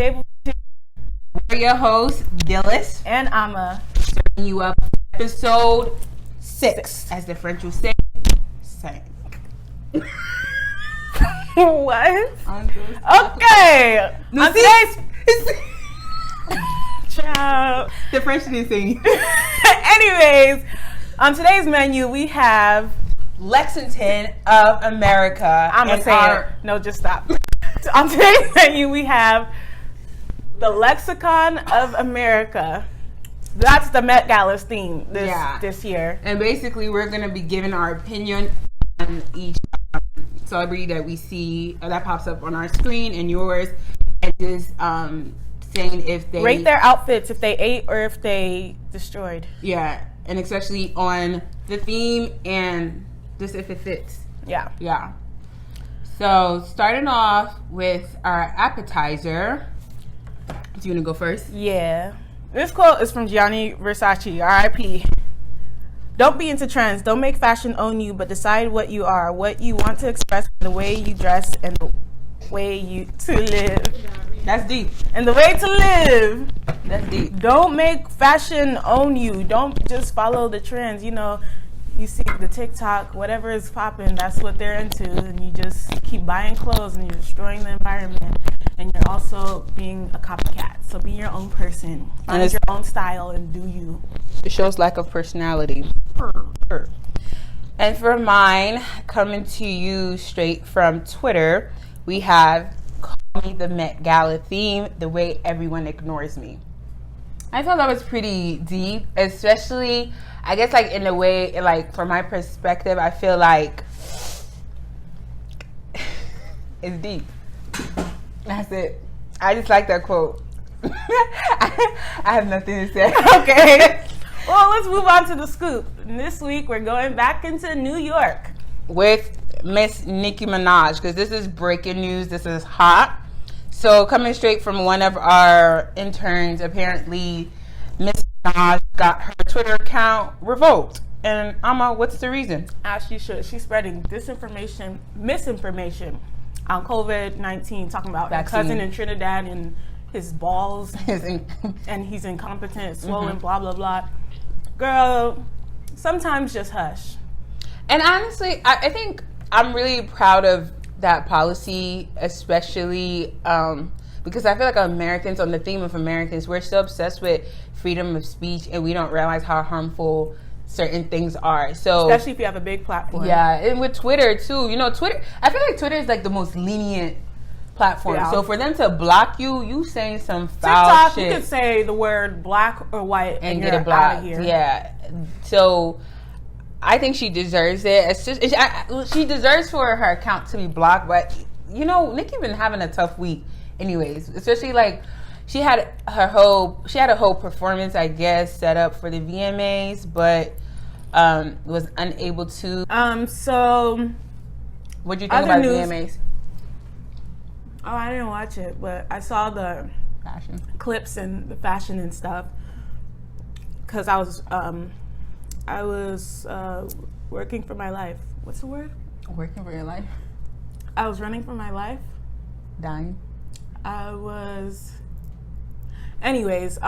table. We're your hosts, Dillis And Amma. Serving you up episode 6. As the French will say. What? Okay. On today's... Child. The French didn't say. Anyways, on today's menu, we have... Lexington of America. I'm going to say it. No, just stop. On today's menu, we have the Lexicon of America. That's the Met Gala's theme this year. And basically, we're going to be giving our opinion on each celebrity that we see that pops up on our screen and yours, and just saying if they rate their outfits, if they ate or if they destroyed. Yeah, and especially on the theme and just if it fits. Yeah. So starting off with our appetizer. Do you want to go first? Yeah. This quote is from Gianni Versace, R.I.P. Don't be into trends. Don't make fashion own you, but decide what you are, what you want to express, the way you dress, and the way you to live. That's deep. And the way to live. That's deep. Don't make fashion own you. Don't just follow the trends. You know, you see the TikTok, whatever is popping, that's what they're into, and you just keep buying clothes and you're destroying the environment. And you're also being a copycat. So be your own person. Find your own style and do you. It shows lack of personality. And for mine, coming to you straight from Twitter, we have Call Me the Met Gala theme, the way everyone ignores me. I thought that was pretty deep, especially, I guess, like, in a way, like, from my perspective, I feel like it's deep. That's it. I just like that quote. I have nothing to say. Okay. Well, let's move on to the scoop. This week, we're going back into New York. With Miss Nicki Minaj, because this is breaking news. This is hot. So coming straight from one of our interns, apparently Miss Minaj got her Twitter account revoked. And Amma, what's the reason? As she should. She's spreading disinformation, misinformation on COVID-19, talking about her cousin in Trinidad and his balls and he's incompetent, swollen, blah, blah, blah. Girl, sometimes just hush. And honestly, I think I'm really proud of that policy, especially because I feel like Americans, on the theme of Americans, we're so obsessed with freedom of speech and we don't realize how harmful certain things are. So especially if you have a big platform. Yeah, and with Twitter too. You know, Twitter, I feel like Twitter is like the most lenient platform. Yeah. So for them to block you saying some foul TikTok, shit. You could say the word black or white and get you're it blocked. Out of here. Yeah. So I think she deserves it. It's just she deserves for her account to be blocked. But you know, Nicki been having a tough week, anyways. Especially like she had a whole performance, I guess, set up for the VMAs, but was unable to. So what'd you think about the VMAs? Oh, I didn't watch it, but I saw the fashion clips and the fashion and stuff. Because I was working for my life. What's the word? Working for your life? I was running for my life. Dying? I was... Anyways,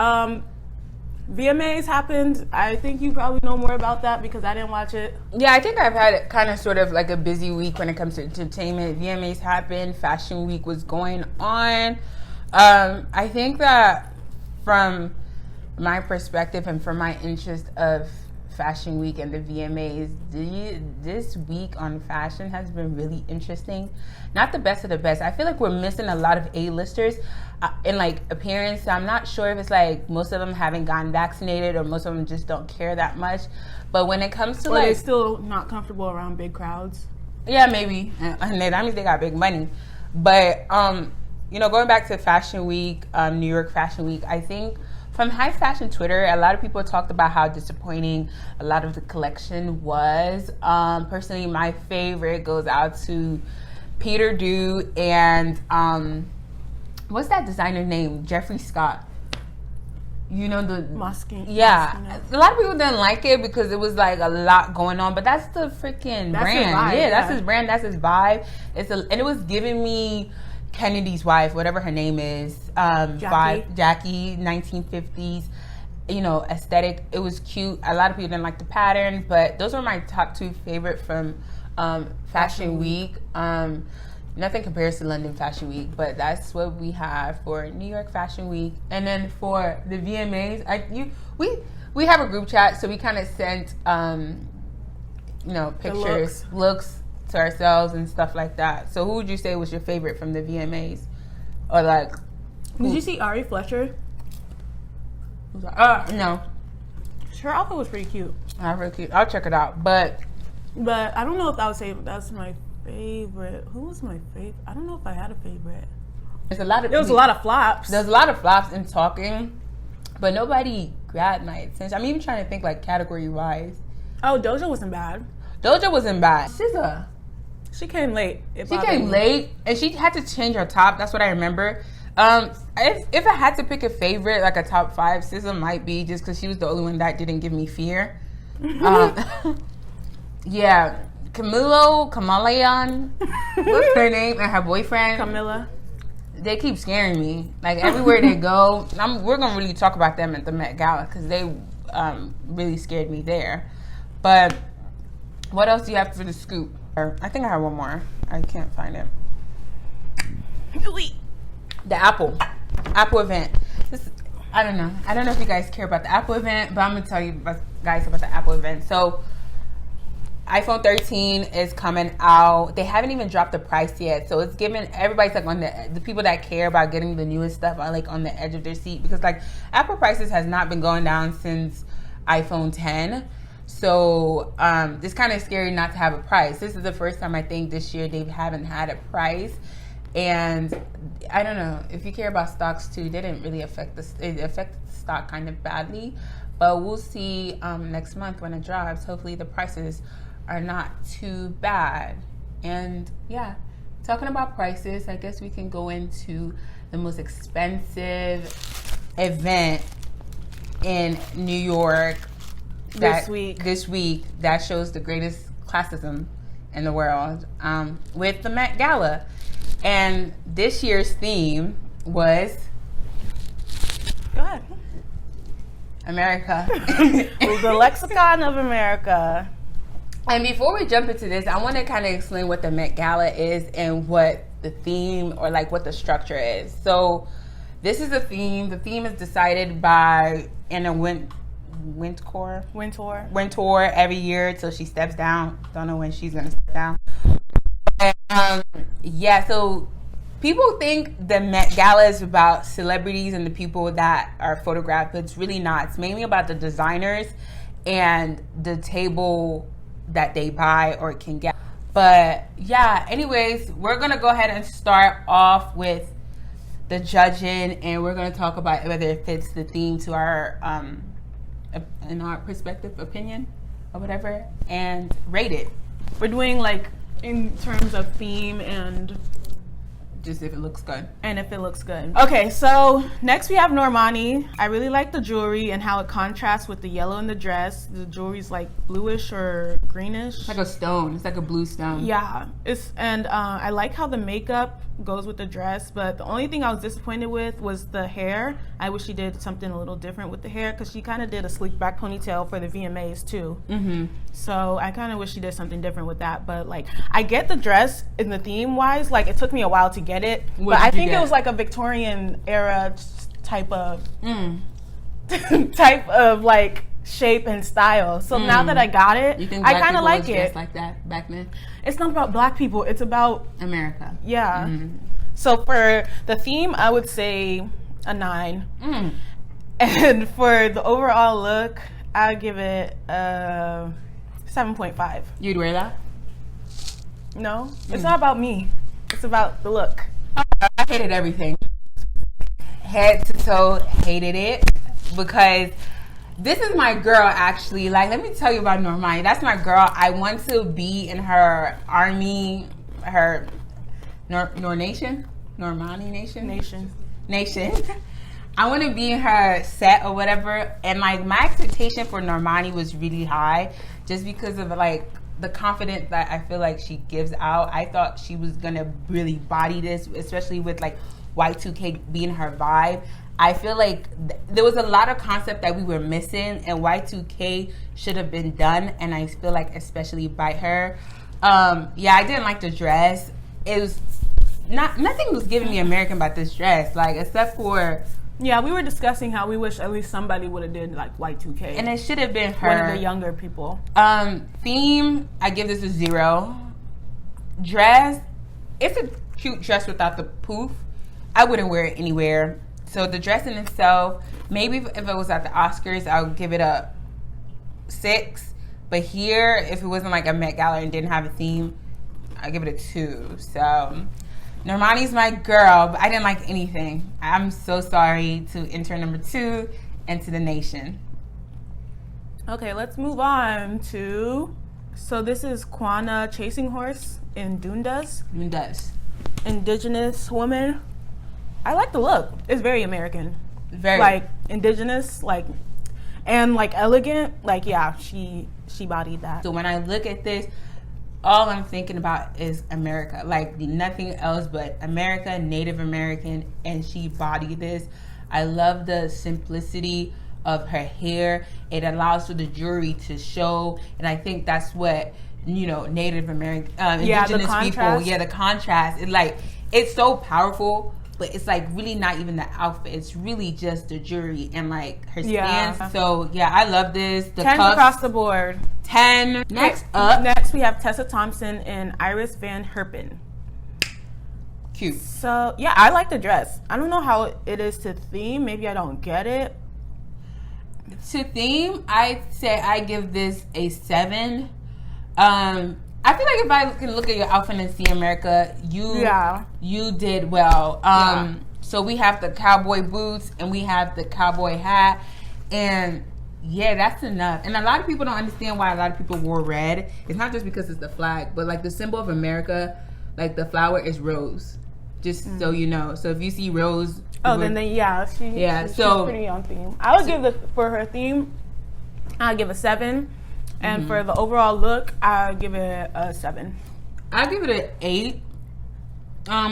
VMAs happened. I think you probably know more about that because I didn't watch it. Yeah, I think I've had kind of sort of like a busy week when it comes to entertainment. VMAs happened. Fashion Week was going on. I think that from my perspective and from my interest of Fashion Week and the VMAs, this week on fashion has been really interesting. Not the best of the best. I feel like we're missing a lot of A-listers in like appearance. I'm not sure if it's like most of them haven't gotten vaccinated or most of them just don't care that much. But when it comes to they're still not comfortable around big crowds. Yeah, maybe. And that means they got big money. But you know, going back to Fashion Week, New York Fashion Week, I think from high fashion Twitter, a lot of people talked about how disappointing a lot of the collection was. Personally, my favorite goes out to Peter Du and what's that designer name? Jeffrey Scott. You know, the Moschino. Yeah. A lot of people didn't like it because it was like a lot going on, but that's the freaking brand. His vibe, yeah, that's his brand, that's his vibe. And it was giving me Kennedy's wife, whatever her name is, Jackie, 1950s, aesthetic. It was cute. A lot of people didn't like the pattern, but those were my top 2 favorite from Fashion Week. Nothing compares to London Fashion Week, but that's what we have for New York Fashion Week. And then for the VMAs, we have a group chat, so we kind of sent pictures, looks to ourselves and stuff like that. So who would you say was your favorite from the VMAs? Or like, did you see Ari Fletcher? No. Her outfit was pretty cute. I'll check it out. But I don't know if I would say that's my favorite. Who was my favorite? I don't know if I had a favorite. There was a lot of flops. There's a lot of flops in talking, but nobody grabbed my attention. I'm even trying to think like category wise. Oh, Doja wasn't bad. SZA. She came late. And she had to change her top. That's what I remember. If I had to pick a favorite, like a top 5, SZA might be, just because she was the only one that didn't give me fear. Yeah, Kamalayan, what's her name, and her boyfriend Camilla. They keep scaring me. Like everywhere they go, we're gonna really talk about them at the Met Gala because they really scared me there. But what else do you have for the scoop? I think I have one more. I can't find it. The Apple event. I don't know if you guys care about the Apple event, but I'm gonna tell you guys about the Apple event. So iPhone 13 is coming out. They haven't even dropped the price yet, so it's giving everybody's like on the people that care about getting the newest stuff are like on the edge of their seat, because like Apple prices has not been going down since iPhone 10. So it's kind of scary not to have a price. This is the first time I think this year they haven't had a price. And I don't know if you care about stocks too. They didn't really affect it affected the stock kind of badly, but we'll see next month when it drops. Hopefully the prices are not too bad. And yeah, talking about prices, I guess we can go into the most expensive event in New York this week that shows the greatest classism in the world, with the Met Gala. And this year's theme was America. The lexicon of America. And before we jump into this, I want to kind of explain what the Met Gala is and what the theme or like what the structure is. So this is a theme. The theme is decided by Anna Wintour every year till she steps down. Don't know when she's going to step down. So people think the Met Gala is about celebrities and the people that are photographed, but it's really not. It's mainly about the designers and the table that they buy or can get. But yeah, anyways, we're gonna go ahead and start off with the judging, and we're gonna talk about whether it fits the theme to our in our perspective, opinion, or whatever, and rate it. We're doing like in terms of theme and just if it looks good. Okay, so next we have Normani. I really like the jewelry and how it contrasts with the yellow in the dress. The jewelry's like bluish or greenish. It's like a stone. It's like a blue stone. Yeah. I like how the makeup goes with the dress, but the only thing I was disappointed with was the hair. I wish she did something a little different with the hair, because she kind of did a sleek back ponytail for the VMAs too. Mm-hmm. So I kind of wish she did something different with that. But like, I get the dress in the theme wise. Like, it took me a while to get it, but I think it was like a Victorian era type of like shape and style. So now that I got it, I kind of like it. Like that back then. It's not about black people. It's about America. Yeah. Mm-hmm. So for the theme, I would say a 9. And for the overall look, I'd give it a 7.5. You'd wear that? No, it's not about me. It's about the look. I hated everything. Head to toe, hated it, because this is my girl, actually. Like, let me tell you about Normani. That's my girl. I want to be in her army, her Normani Nation. I want to be in her set or whatever. And like, my expectation for Normani was really high, just because of like the confidence that I feel like she gives out. I thought she was gonna really body this, especially with like Y2K being her vibe. I feel like there was a lot of concept that we were missing, and Y2K should have been done. And I feel like especially by her. Yeah, I didn't like the dress. It was nothing was giving me American about this dress, like except for. Yeah, we were discussing how we wish at least somebody would have did like Y2K. And it should have been her. One of the younger people. Theme, I give this a 0. Dress, it's a cute dress without the poof. I wouldn't wear it anywhere. So the dress in itself, maybe if it was at the Oscars, I would give it a 6. But here, if it wasn't like a Met Gala and didn't have a theme, I'd give it a 2. So Normani's my girl, but I didn't like anything. I'm so sorry to intern number 2 and to the nation. Okay, let's move on to. So this is Kwana Chasing Horse in Dundas. Dundas. Indigenous woman. I like the look. It's very American. Very. Like indigenous, like, and like elegant. Like, yeah, she bodied that. So when I look at this, all I'm thinking about is America. Like nothing else but America, Native American, and she bodied this. I love the simplicity of her hair. It allows for the jewelry to show, and I think that's what, you know, Native American, indigenous people. Yeah, the contrast. It's so powerful, but it's like really not even the outfit. It's really just the jewelry and like her stance. Yeah. So yeah, I love this. The 10 cuffs, across the board. 10. Next we have Tessa Thompson and Iris Van Herpen. Cute. So yeah, I like the dress. I don't know how it is to theme. Maybe I don't get it. To theme, I'd say I give this a 7. I feel like if I can look at your outfit and see America, you did well. So we have the cowboy boots and we have the cowboy hat, and yeah, that's enough. And a lot of people don't understand why a lot of people wore red. It's not just because it's the flag, but like the symbol of America, like the flower is rose. Just so you know. So if you see rose, she's pretty on theme. I would give for her theme, I'll give a 7. And for the overall look, I'll give it a 7. I'll give it an 8.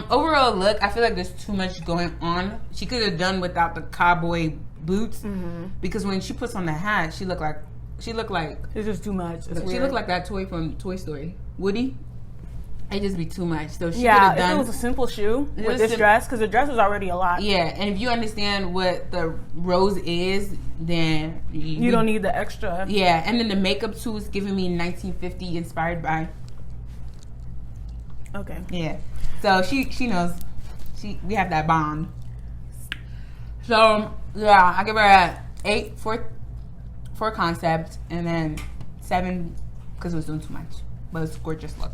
Overall look, I feel like there's too much going on. She could have done without the cowboy boots, because when she puts on the hat, she looked like it's just too much. She looked like that toy from Toy Story, Woody. It just be too much. So she could have done. If it was a simple shoe with this dress, because the dress is already a lot. Yeah, and if you understand what the rose is, then you don't need the extra. Yeah, and then the makeup too is giving me 1950 inspired by. Okay. Yeah, so she knows. We have that bond. So yeah, I give her an 8 for concept, and then 7 because it was doing too much, but it's a gorgeous look.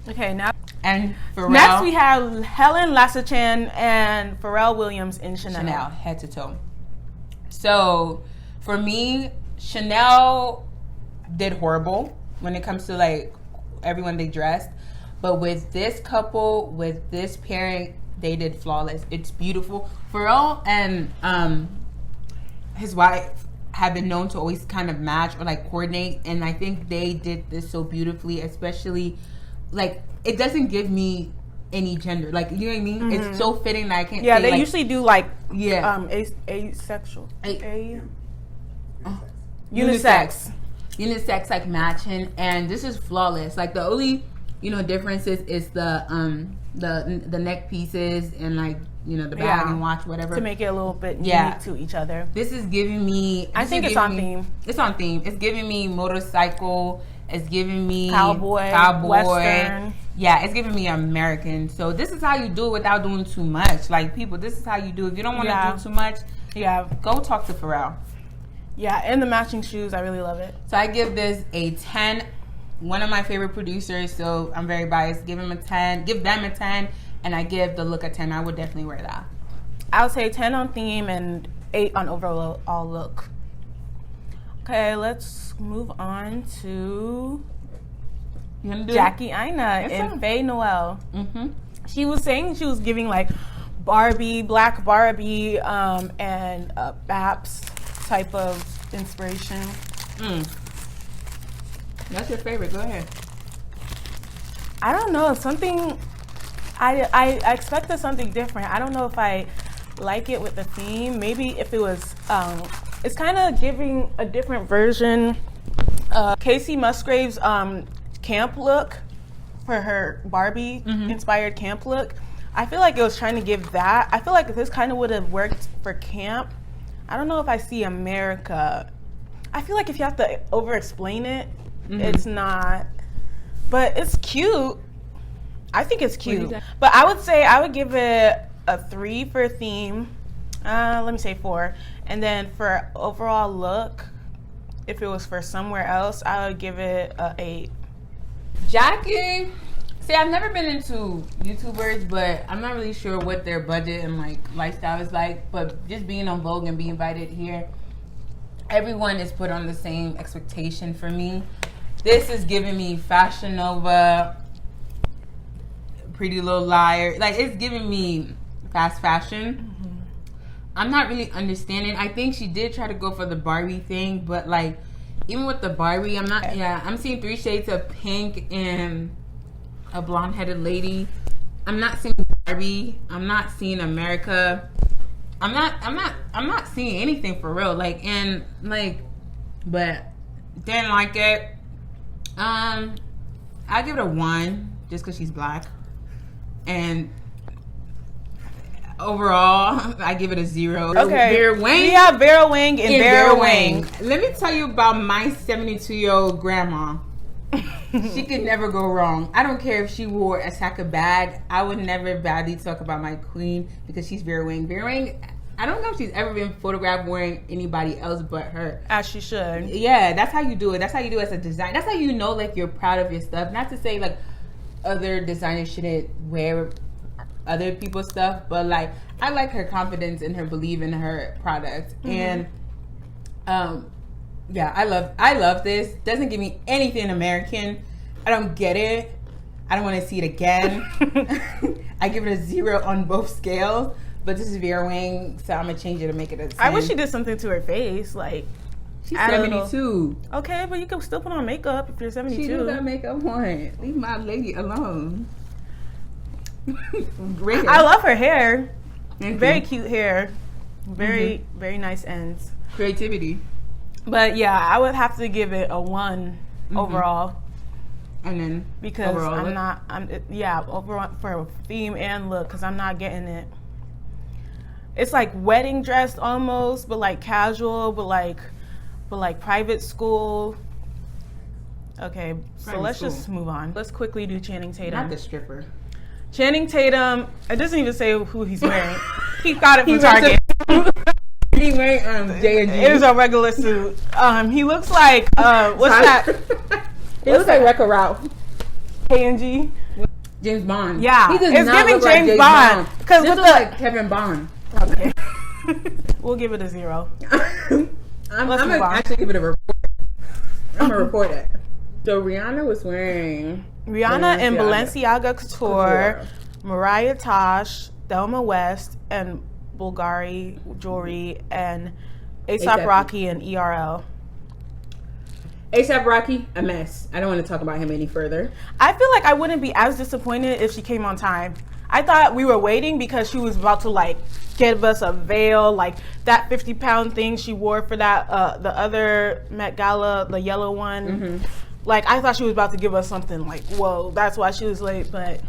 Okay, now and Pharrell. Next we have Helen Lassachan and Pharrell Williams in Chanel, head to toe. So for me, Chanel did horrible when it comes to like everyone they dressed, but with this couple, with this pairing, they did flawless. It's beautiful. Pharrell and his wife have been known to always kind of match or like coordinate, and I think they did this so beautifully, especially. Like, it doesn't give me any gender. Like, you know what I mean? It's so fitting that I can't say, they like, usually do, like, asexual. Unisex. Unisex, like, matching. And this is flawless. Like, the only, difference is the neck pieces and, like, the bag and watch, whatever. To make it a little bit unique to each other. This is giving me... I think it's on theme. It's on theme. It's giving me motorcycle... It's giving me cowboy, Western. Yeah, it's giving me American. So this is how you do it without doing too much. Like, people, this is how you do it. If you don't want to do too much, go talk to Pharrell. Yeah, and the matching shoes, I really love it. So I give this a 10. One of my favorite producers, so I'm very biased. Give them a 10, and I give the look a 10. I would definitely wear that. I would say 10 on theme and 8 on overall look. Okay, let's move on to Jackie Aina and Faye Noel. She was saying she was giving like Barbie, Black Barbie, and Baps type of inspiration. That's your favorite. Go ahead. I don't know. Something. I expected something different. I don't know if I like it with the theme. Maybe if it was. It's kind of giving a different version. Casey Musgrave's camp look for her Barbie inspired camp look. I feel like it was trying to give that. I feel like this kind of would have worked for camp. I don't know if I see America. I feel like if you have to over explain it, it's not. But it's cute. I think it's cute. But I would say I would give it a 3 for theme. Let me say 4. And then for overall look, if it was for somewhere else, I would give it a 8. Jackie. See, I've never been into YouTubers, but I'm not really sure what their budget and like lifestyle is like. But just being on Vogue and being invited here, everyone is put on the same expectation for me. This is giving me Fashion Nova, Pretty Little Liar. Like, it's giving me fast fashion. I'm not really understanding. I think she did try to go for the Barbie thing, but like, even with the Barbie, I'm not. Yeah, I'm seeing 3 shades of pink and a blonde-headed lady. I'm not seeing Barbie. I'm not seeing America. I'm not seeing anything for real. Like, and like, but didn't like it. I give it a 1 just because she's black, and overall I give it a 0. Okay, Vera Wang. We have Vera Wang and Vera Wang. Let me tell you about my 72-year-old grandma. She could never go wrong. I don't care if she wore a sack of bag. I would never badly talk about my queen because she's Vera Wang. Vera Wang, I don't know if she's ever been photographed wearing anybody else but her. As she should. Yeah, that's how you do it. That's how you do it as a designer. That's how you know, like, you're proud of your stuff. Not to say, like, other designers shouldn't wear other people's stuff, but, like, I like her confidence and her belief in her product. And, yeah, I love this. Doesn't give me anything American. I don't get it. I don't want to see it again. I give it a 0 on both scales. But this is Vera Wang, so I'm gonna change it to make it a 10. I wish she did something to her face, like she's 72. Okay, but you can still put on makeup if you're 72. She do got makeup on. Leave my lady alone. I love her hair. Very you. cute hair. Very very nice ends. Creativity. But yeah, I would have to give it a 1 overall. And then because overall overall for theme and look, because I'm not getting it. It's like wedding dress almost, but like casual, but like private school. Okay, so let's just move on. Let's quickly do Channing Tatum. Not the stripper. Channing Tatum. It doesn't even say who he's wearing. He got it from Target. He wearing J&G. It was a regular suit. He looks like what's that? He looks like Wreck-It Ralph. K&G. James Bond. Yeah, he does it's not giving look James like Bond because this with looks like Kevin Bond. Okay. We'll give it a 0. I'm gonna actually give it a report. I'm gonna report it. So Rihanna was wearing Rihanna and Balenciaga Couture, Mariah Tosh, Thelma West, and Bulgari Jewelry, and A$AP Rocky and ERL. A$AP Rocky, a mess. I don't want to talk about him any further. I feel like I wouldn't be as disappointed if she came on time. I thought we were waiting because she was about to like give us a veil, like that 50-pound thing she wore for that the other Met Gala, the yellow one. Like I thought she was about to give us something like, whoa, that's why she was late. But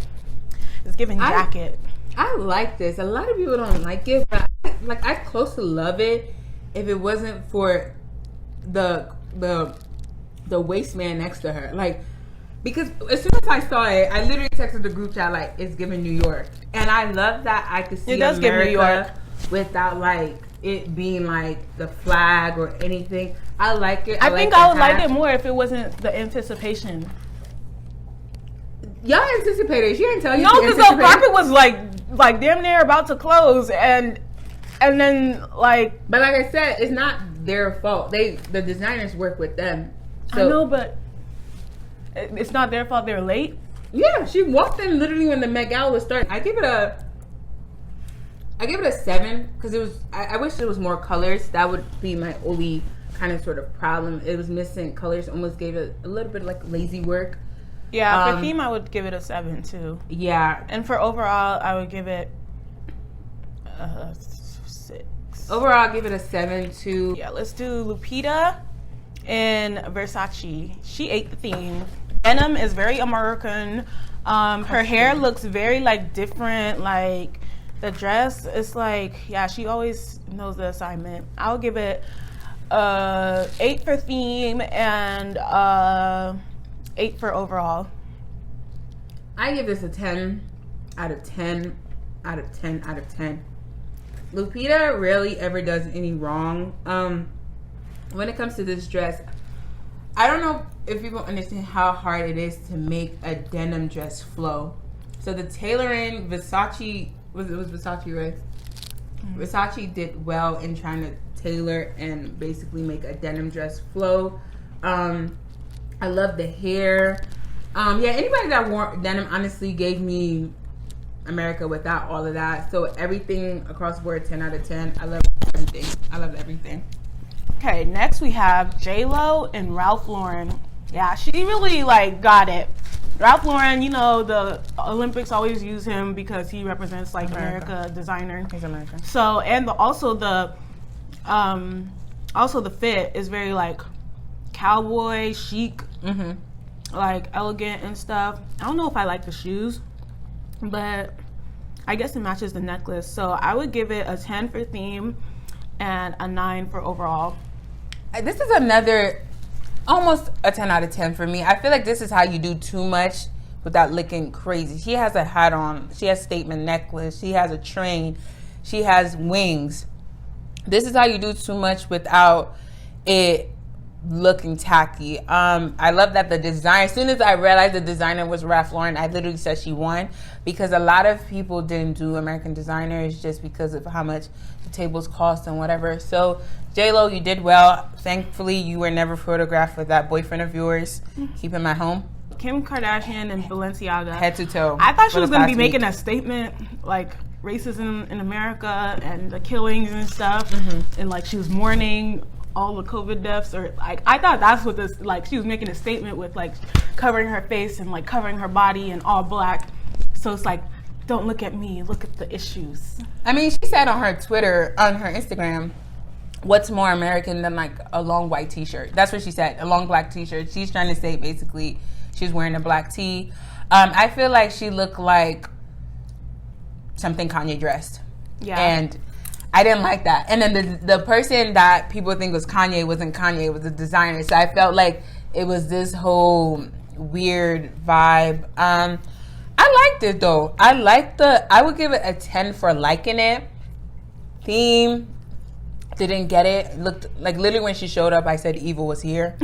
it's giving jacket. I like this. A lot of people don't like it, but I close to love it if it wasn't for the waistman next to her. Like, because as soon as I saw it, I literally texted the group chat like, it's giving New York. And I love that I could see America give New York without like it being like the flag or anything. I like it. I think I would like it more if it wasn't the anticipation. Y'all anticipated. She didn't tell you. No, because the carpet was like damn near about to close, and then like. But like I said, it's not their fault. The designers work with them. So, I know, but it's not their fault they're late. Yeah, she walked in literally when the Met Gala was starting. I give it a 7 because it was. I wish there was more colors. That would be my only kind of sort of problem. It was missing colors, almost gave it a little bit like lazy work. Yeah, for theme, I would give it a 7 too. Yeah. And for overall, I would give it a 6. Overall, I'll give it a 7 too. Yeah, let's do Lupita in Versace. She ate the theme. Denim is very American. Her hair looks very like different. Like the dress is like, yeah, she always knows the assignment. I'll give it 8 for theme and 8 for overall. I give this a 10 out of 10 out of 10 out of 10. Lupita rarely ever does any wrong. When it comes to this dress, I don't know if people understand how hard it is to make a denim dress flow. So the tailoring, Versace, it was Versace, right? Mm-hmm. Versace did well in trying to tailor and basically make a denim dress flow. I love the hair. Yeah, anybody that wore denim honestly gave me America without all of that. So everything across the board, 10 out of 10. I love everything. I love everything. Okay, next we have J-Lo and Ralph Lauren. Yeah, she really like got it. Ralph Lauren, you know, the Olympics always use him because he represents like America designer. He's American. So, and also the fit is very like cowboy chic, like elegant and stuff. I don't know if I like the shoes, but I guess it matches the necklace. So I would give it a 10 for theme and a 9 for overall. This is another almost a 10 out of 10 for me. I feel like this is how you do too much without looking crazy. She has a hat on. She has statement necklace. She has a train. She has wings. This is how you do too much without it looking tacky. I love that the design, as soon as I realized the designer was Ralph Lauren, I literally said she won, because a lot of people didn't do American designers just because of how much the tables cost and whatever. So J-Lo, you did well. Thankfully, you were never photographed with that boyfriend of yours. Keep him at home. Kim Kardashian and Balenciaga. Head to toe. I thought she was going to be making a statement like racism in America and the killings and stuff. And like she was mourning all the COVID deaths, or like I thought that's what this, like she was making a statement with like covering her face and like covering her body in all black. So it's like, don't look at me, look at the issues. I mean, she said on her Twitter, on her Instagram, what's more American than like a long white t-shirt? That's what she said, a long black t-shirt. She's trying to say basically she's wearing a black tee. I feel like she looked like something Kanye dressed. Yeah. And I didn't like that. And then the person that people think was Kanye wasn't Kanye, it was a designer. So I felt like it was this whole weird vibe. I liked it though. I would give it a 10 for liking it. Theme, didn't get it. It looked like literally when she showed up, I said evil was here.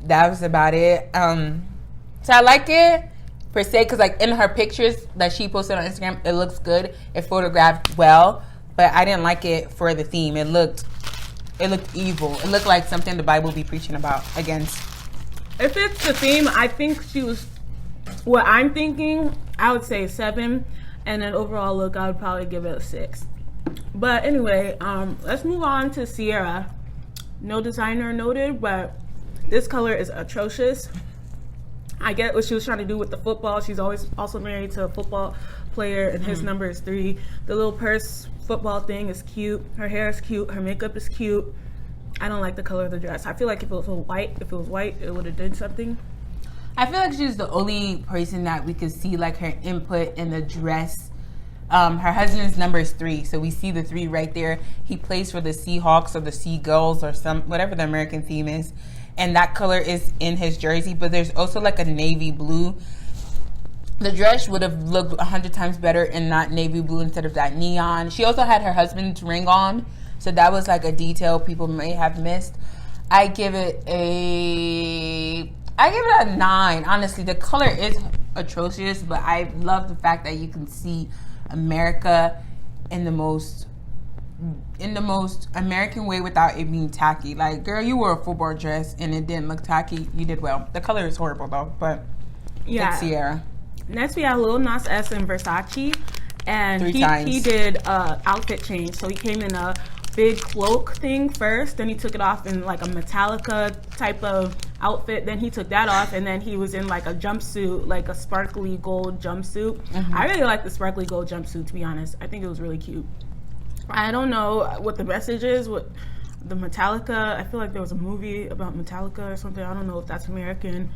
That was about it. So I like it per se, because like in her pictures that she posted on Instagram, it looks good. It photographed well. But I didn't like it for the theme. It looked evil. It looked like something the Bible be preaching about against. If it's the theme, I think she was, what I'm thinking, I would say 7. And then overall look, I would probably give it a 6. But anyway, let's move on to Sierra. No designer noted, but this color is atrocious. I get what she was trying to do with the football. She's always also married to a football player, and his number is 3. The little purse football thing is cute. Her hair is cute. Her makeup is cute. I don't like the color of the dress. I feel like if it was white, it would have done something. I feel like she's the only person that we could see like her input in the dress. Her husband's number is 3, so we see the 3 right there. He plays for the Seahawks or the Seagulls or whatever the American theme is, and that color is in his jersey. But there's also like a navy blue. The dress would have looked 100 times better in that navy blue instead of that neon. She also had her husband's ring on, so that was like a detail people may have missed. I give it a 9. Honestly, the color is atrocious, but I love the fact that you can see America in the most American way without it being tacky. Like, girl, you wore a football dress and it didn't look tacky. You did well. The color is horrible though, but yeah. It's Sierra. Next we have Lil Nas X in Versace, and he did outfit change. So he came in a big cloak thing first. Then he took it off in like a Metallica type of outfit. Then he took that off, and then he was in like a jumpsuit, like a sparkly gold jumpsuit. I really like the sparkly gold jumpsuit, to be honest. I think it was really cute. I don't know what the message is with the Metallica. I feel like there was a movie about Metallica or something. I don't know if that's American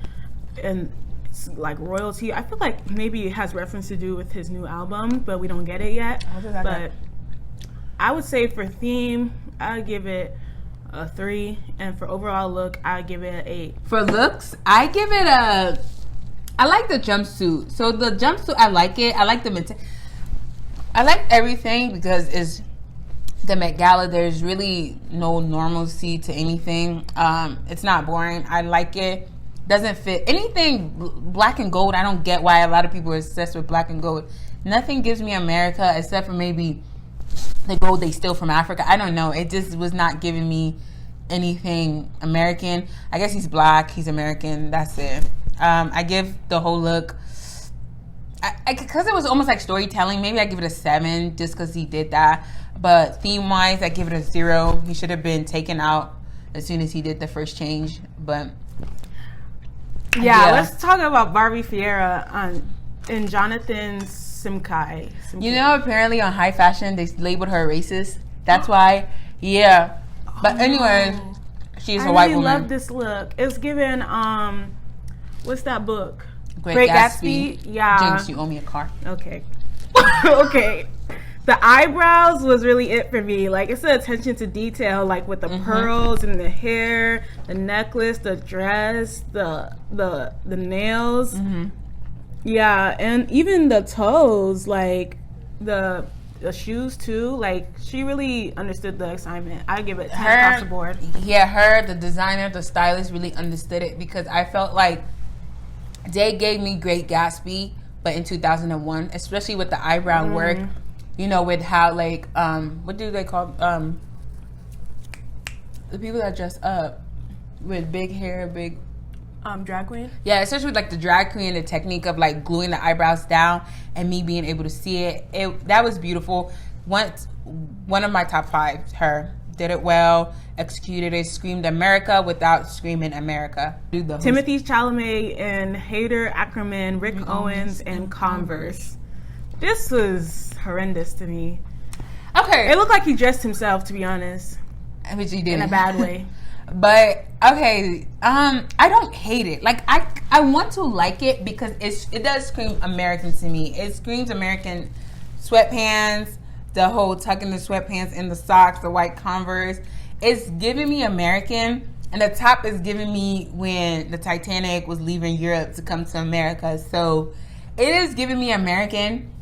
and it's like royalty. I feel like maybe it has reference to do with his new album, but we don't get it yet. But I would say for theme, I'd give it a 3, and for overall look, I'd give it an 8. For looks, I give it a. I like the jumpsuit. So the jumpsuit, I like it. I like I like everything because it's the Met Gala. There's really no normalcy to anything. It's not boring. I like it. Doesn't fit anything black and gold. I don't get why a lot of people are obsessed with black and gold. Nothing gives me America except for maybe the gold they steal from Africa. I don't know. It just was not giving me anything American. I guess he's black. He's American. That's it. I give the whole look, because it was almost like storytelling, maybe I give it a 7 just because he did that. But theme-wise, I give it a 0. He should have been taken out as soon as he did the first change. But yeah. Let's talk about Barbie Fiera in Jonathan Simkai. You know, apparently on High Fashion, they labeled her racist. That's why, yeah. But anyway, she's a white woman. I love this look. It's given, what's that book? Great Gatsby. Yeah. Jinx, you owe me a car. Okay. Okay. The eyebrows was really it for me. Like, it's the attention to detail, like with the pearls and the hair, the necklace, the dress, the nails. Yeah, and even the toes, like the shoes too. Like, she really understood the assignment. I give it 10 across the board. Yeah, the designer, the stylist really understood it, because I felt like they gave me Great Gatsby, but in 2001, especially with the eyebrow work. You know, with how, like, what do they call the people that dress up with big hair, big drag queen? Yeah, especially with like the drag queen, the technique of like gluing the eyebrows down and me being able to see it. That was beautiful. One of my top 5, her. Did it well, executed it, screamed America without screaming America. Timothy Chalamet and Hader Ackerman, Rick Owens, and Converse. This was horrendous to me. Okay. It looked like he dressed himself, to be honest. Which he did. In a bad way. But, okay, I don't hate it. Like, I want to like it because it does scream American to me. It screams American. Sweatpants, the whole tucking the sweatpants in the socks, the white Converse. It's giving me American. And the top is giving me when the Titanic was leaving Europe to come to America. So, it is giving me American.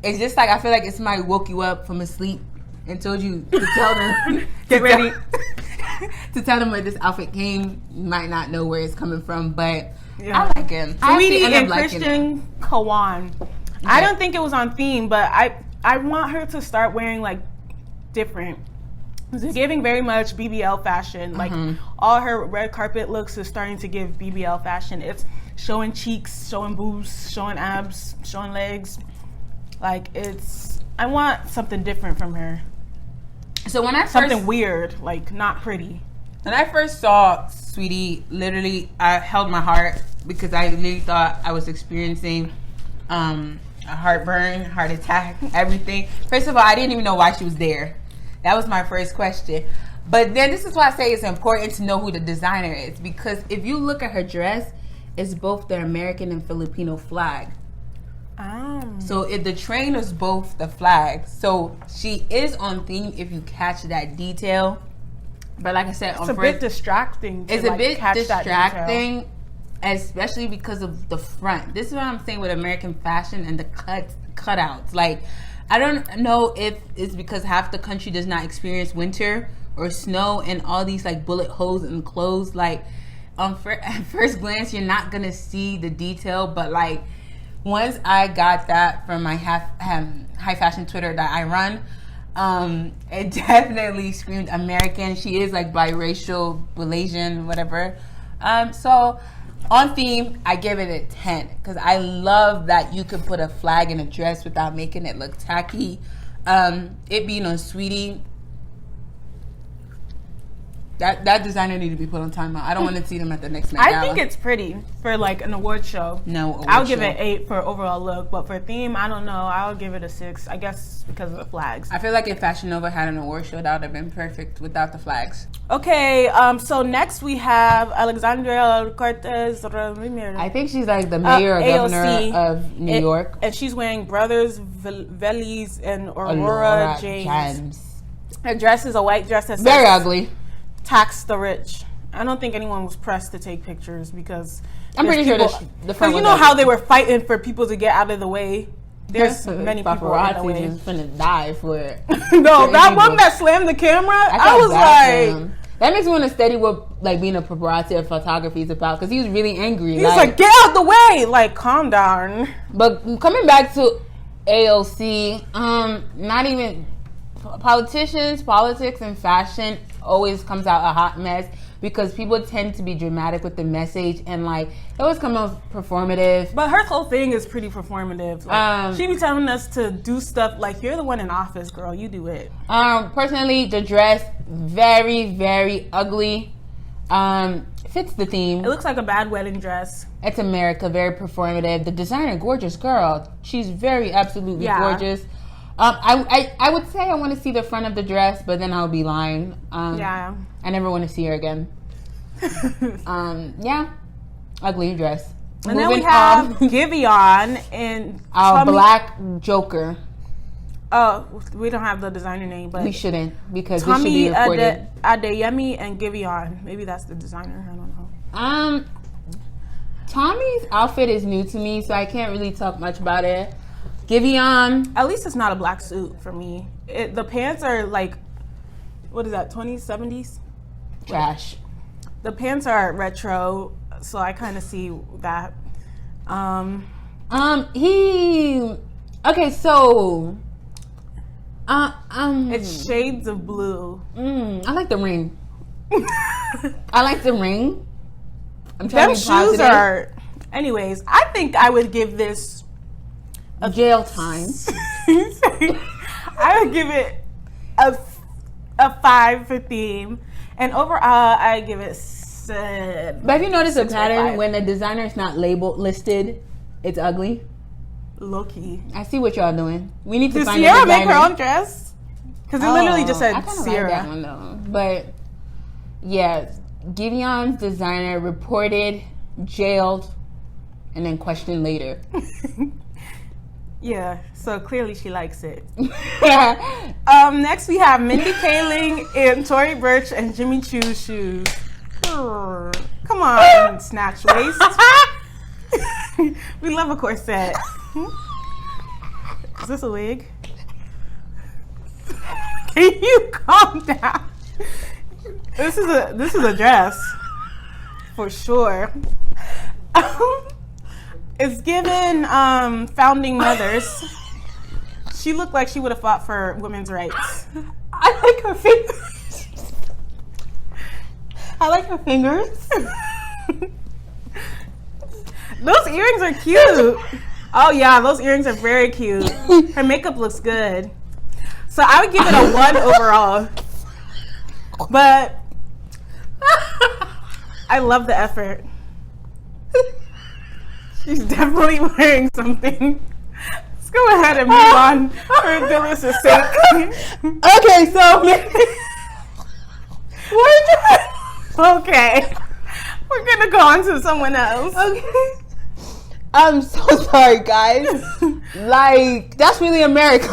It's just like, I feel like if somebody woke you up from a sleep and told you to tell them, get ready, to tell them where this outfit came. You might not know where it's coming from, but yeah. I like him. Sweetie and Christian Kawan. Okay. I don't think it was on theme, but I want her to start wearing like different. It's giving very much BBL fashion. Like all her red carpet looks is starting to give BBL fashion. It's showing cheeks, showing boobs, showing abs, showing legs. Like, I want something different from her. So when I something weird, like not pretty. When I first saw Sweetie, literally, I held my heart because I literally thought I was experiencing a heartburn, heart attack, everything. First of all, I didn't even know why she was there. That was my first question. But then this is why I say it's important to know who the designer is, because if you look at her dress, it's both the American and Filipino flag. So if the train is both the flags, so she is on theme if you catch that detail. But like I said, it's a bit distracting. It's a bit distracting, especially because of the front. This is what I'm saying with American fashion and the cutouts. Like, I don't know if it's because half the country does not experience winter or snow and all these like bullet holes in clothes. Like, at first glance, you're not gonna see the detail, but like, once I got that from my high fashion Twitter that I run, it definitely screamed American. She is like biracial, Malaysian, whatever. So on theme, I give it a 10 because I love that you could put a flag in a dress without making it look tacky. It being on Sweetie, That designer need to be put on timeout. I don't want to see them at the next Met Gala. I think it's pretty for like an award show. No, I'll give it 8 for overall look, but for theme, I don't know. I'll give it a 6. I guess because of the flags. I feel like if Fashion Nova had an award show, that would have been perfect without the flags. Okay, so next we have Alexandria Cortez Ramirez. I think she's like the mayor or governor of New York. And she's wearing Brothers Velis and Aurora James. Her dress is a white dress that's very ugly. Tax the rich. I don't think anyone was pressed to take pictures because I'm pretty sure the front. You know how they were fighting for people to get out of the way. There's many people in the way. Just finna die for it. No, that one that slammed the camera. I was like, that makes me want to study what like being a paparazzi or photography is about because he was really angry. He was like, get out the way, like calm down. But coming back to AOC, not even politicians, politics, and fashion always comes out a hot mess because people tend to be dramatic with the message and like it always comes off performative. But her whole thing is pretty performative. Like, she be telling us to do stuff like you're the one in office, girl. You do it. Personally, the dress very, very ugly. Fits the theme. It looks like a bad wedding dress. It's America, very performative. The designer, gorgeous girl. She's very absolutely gorgeous. I would say I want to see the front of the dress, but then I'll be lying. I never want to see her again. Ugly dress. And then we have Giveon and Black Joker. Oh, we don't have the designer name, but we shouldn't because this should be recorded. Adeyemi and Giveon. Maybe that's the designer. I don't know. Tommy's outfit is new to me, so I can't really talk much about it. Giveon. At least it's not a black suit for me. The pants are like, what is that, 20s, 70s? Trash. The pants are retro, so I kind of see that. It's shades of blue. I like the ring. I like the ring. I'm trying Them to be positive. Shoes are. Anyways, I think I would give this a jail time. I would give it a 5 for theme, and overall I give it 7. But have you noticed a pattern when the designer is not listed? It's ugly. Low key. I see what y'all doing. We need to Did find Sierra a designer. make her own dress? Because it literally just said Sierra. Like that one though. But yeah, Giveon's designer reported, jailed, and then questioned later. Yeah, so clearly she likes it. Next we have Mindy Kaling and Tory Burch and Jimmy Choo's shoes. Come on, snatch waist. We love a corset. Is this a wig? Can you calm down? This is a dress for sure. It's given founding mothers. She looked like she would have fought for women's rights. I like her fingers. I like her fingers. Those earrings are cute. Oh yeah, those earrings are very cute. Her makeup looks good. So I would give it a 1 overall. But I love the effort. She's definitely wearing something. Let's go ahead and move on for Dillis' sake. Okay, so okay. We're gonna go on to someone else. Okay. I'm so sorry, guys. Like, that's really America.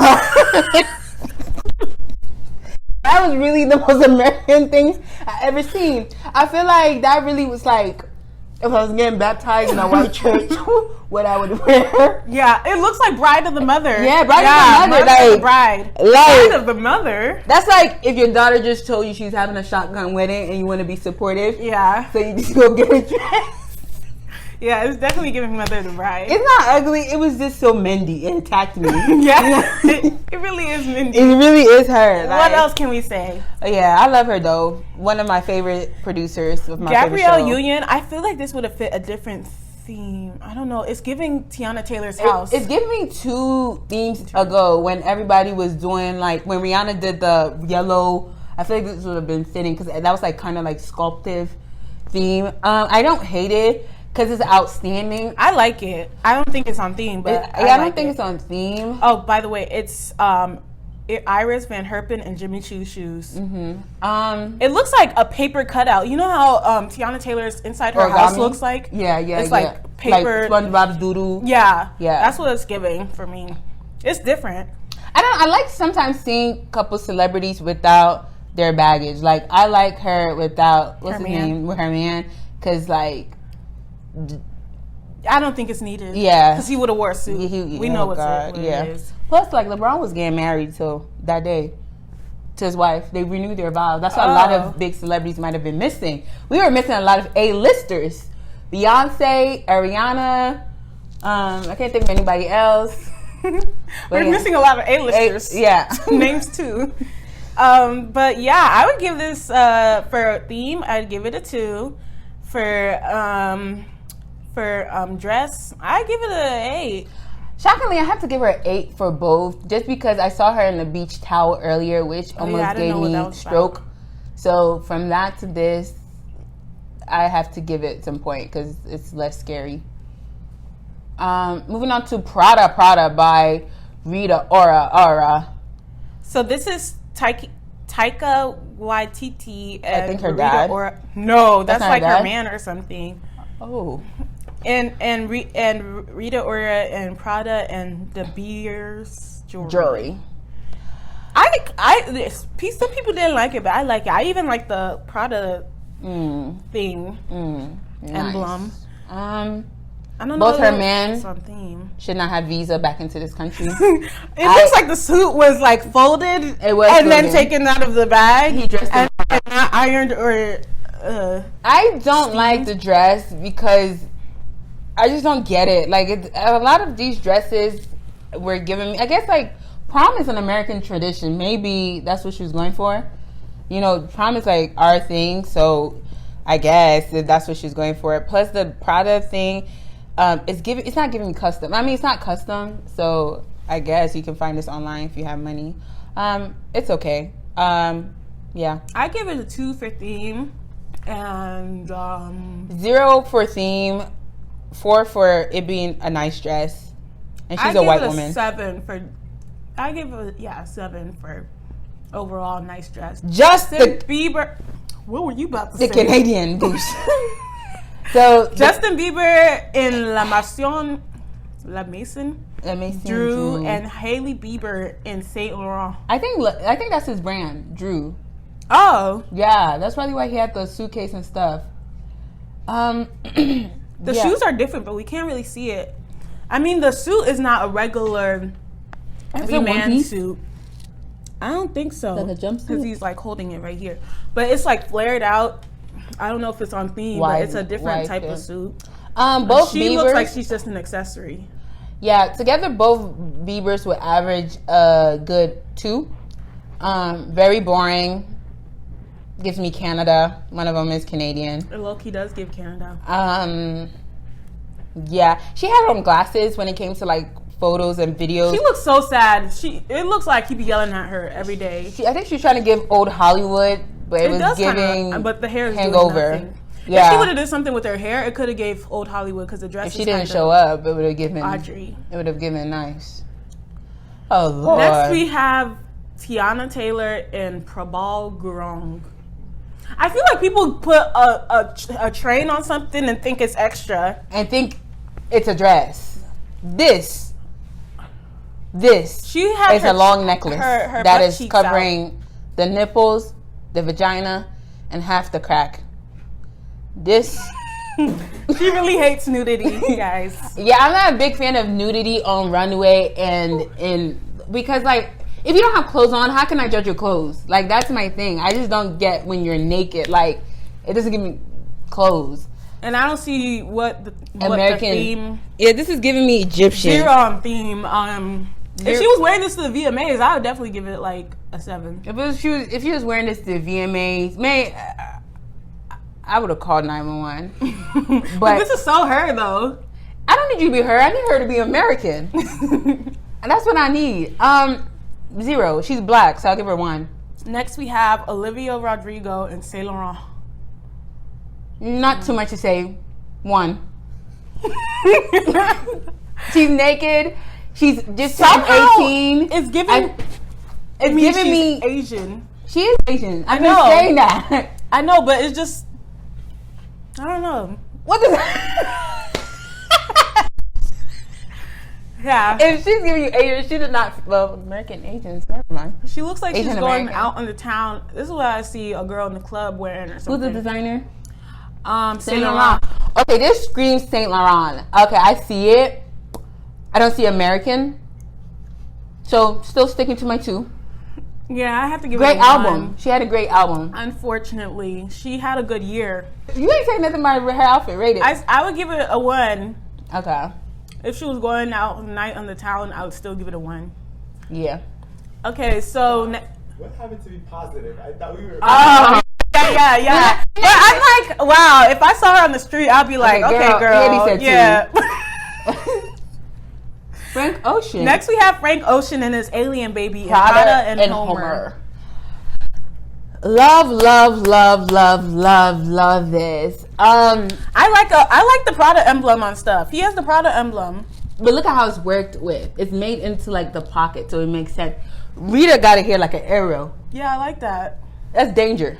That was really the most American thing I ever seen. I feel like that really was like, if I was getting baptized in a white church, what I would wear. Yeah, it looks like Bride of the Mother. Yeah, Bride of the Mother. Like, Bride of the Mother. That's like if your daughter just told you she's having a shotgun wedding and you want to be supportive. Yeah. So you just go get a dress. Yeah, it's definitely giving Mother the Bride. It's not ugly. It was just so Mindy. It attacked me. Yeah, it really is Mindy. It really is her. What else can we say? Yeah, I love her though. One of my favorite producers of my Gabrielle favorite show. Union. I feel like this would have fit a different theme. I don't know. It's giving Tiana Taylor's house. It's giving me 2 themes ago when everybody was doing like when Rihanna did the yellow I feel like this would have been fitting because that was like kind of like sculptive theme. I don't hate it because it's outstanding. I like it. I don't think it's on theme, but I don't think it's on theme. Oh, by the way, it's Iris Van Herpen and Jimmy Choo's shoes. It looks like a paper cutout. You know how Tiana Taylor's Inside Her House looks like? Yeah. It's like paper. Like SpongeBob's doodoo. Yeah. That's what it's giving for me. It's different. I like sometimes seeing couple celebrities without their baggage. Like I like her without what's his name with her man, because like I don't think it's needed. Yeah, because he would have wore a suit. We know what it is. Plus, like LeBron was getting married till that day to his wife. They renewed their vows. That's why a lot of big celebrities might have been missing. We were missing a lot of A-listers. Beyonce, Ariana. I can't think of anybody else. We're missing a lot of A-listers. Names too. But yeah, I would give this for theme. I'd give it a 2. For dress, I give it an 8. Shockingly, I have to give her an 8 for both, just because I saw her in the beach towel earlier, which almost gave me stroke. About. So from that to this, I have to give it some point because it's less scary. Moving on to Prada by Rita Ora. So this is Taika Waititi. And I think her dad. No, that's like her man or something. Oh. And Rita Ora and Prada and De Beers jewelry. Some people didn't like it, but I like it. I even like the Prada thing emblem. I don't know. Both her men should not have visa back into this country. It looks like the suit was like folded then taken out of the bag. He dressed and not ironed or. I don't like the dress because I just don't get it. Like a lot of these dresses were giving me. I guess like prom is an American tradition. Maybe that's what she was going for. You know, prom is like our thing, so I guess that's what she's going for. Plus the Prada thing. It's not giving me custom. I mean, it's not custom, so I guess you can find this online if you have money. It's okay. Yeah. I give it a 2 for theme, and 0 for theme, 4 for it being a nice dress, and she's a white woman. 7 for. I give it 7 for overall nice dress. Justin Bieber. What were you about to say? The Canadian goose. So Justin Bieber in La Maison, Drew, and Hailey Bieber in Saint Laurent. I think that's his brand, Drew. Oh, yeah, that's probably why he had the suitcase and stuff. The shoes are different, but we can't really see it. I mean, the suit is not a regular man suit. I don't think so. Like a jumpsuit? Because he's like holding it right here, but it's like flared out. I don't know if it's on theme, but it's a different type of suit. Both she Biebers looks like she's just an accessory. Yeah, together both Biebers would average a good 2. Very boring. Gives me Canada. One of them is Canadian. Loki does give Canada. Yeah, she had on glasses when it came to like photos and videos. She looks so sad. It looks like he be yelling at her every day. I think she's trying to give old Hollywood. But it was giving but the hair is hangover. Doing yeah. If she would have did something with her hair, it could have gave old Hollywood because the dress. If she didn't show up, it would have given Audrey. It would have given nice. Oh Lord. Next we have Tiana Taylor and Prabal Gurung. I feel like people put a train on something and think it's extra and think it's a dress. This she has is a long necklace her that is covering out. The nipples, the vagina, and half the crack. This she really hates nudity, guys. Yeah, I'm not a big fan of nudity on runway and because like if you don't have clothes on, how can I judge your clothes? Like that's my thing. I just don't get when you're naked. Like it doesn't give me clothes. And I don't see what the theme. Yeah, this is giving me Egyptian. 0 on theme. If she was wearing this to the VMAs, I would definitely give it like a 7. If she was wearing this to the VMAs, I would have called 911. But this is so her though. I don't need you to be her. I need her to be American. And that's what I need. 0. She's black, so I'll give her 1. Next, we have Olivia Rodrigo and Saint Laurent. Not too much to say. 1. She's naked. She's just turned 18. It's giving. It's giving me Asian. She is Asian. I I'm know. just saying that. I know, but it's just. I don't know. What does? Yeah. If she's giving you Asian, she did not. Well, American Asians. Never mind. She looks like Asian she's going American. out in the town. This is what I see a girl in the club wearing or Who's something. the designer? Saint Laurent. Okay, this screams Saint Laurent. Okay, I see it. I don't see American. So still sticking to my 2. Yeah, I have to give Great it a album. 1. She had a great album. Unfortunately, she had a good year. You ain't saying nothing about her outfit. Rate it. I would give it a 1. Okay. If she was going out night on the town, I would still give it a 1. Yeah. Okay, so What happened to be positive? I thought we were. yeah. But I'm like, wow. If I saw her on the street, I'd be like, okay, girl. Yeah. Frank Ocean. Next, we have Frank Ocean and his alien baby, Prada and Homer. Love this. I like the Prada emblem on stuff. He has the Prada emblem. But look at how it's worked with. It's made into like the pocket, so it makes sense. Rita got it here like an arrow. Yeah, I like that. That's danger.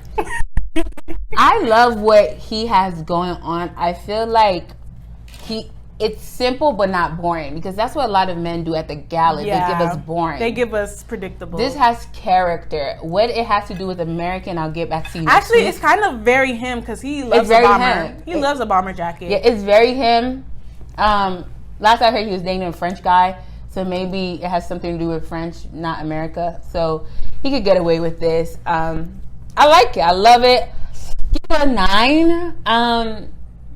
I love what he has going on. I feel like it's simple but not boring, because that's what a lot of men do at the gala. Yeah. They give us boring. They give us predictable. This has character. What it has to do with American, I'll get back to you. Actually, it's kind of very him, because he loves a bomber. He loves a bomber jacket. Yeah, it's very him. Last I heard, he was dating a French guy, so maybe it has something to do with French, not America. So he could get away with this. I like it. I love it. Give it a 9.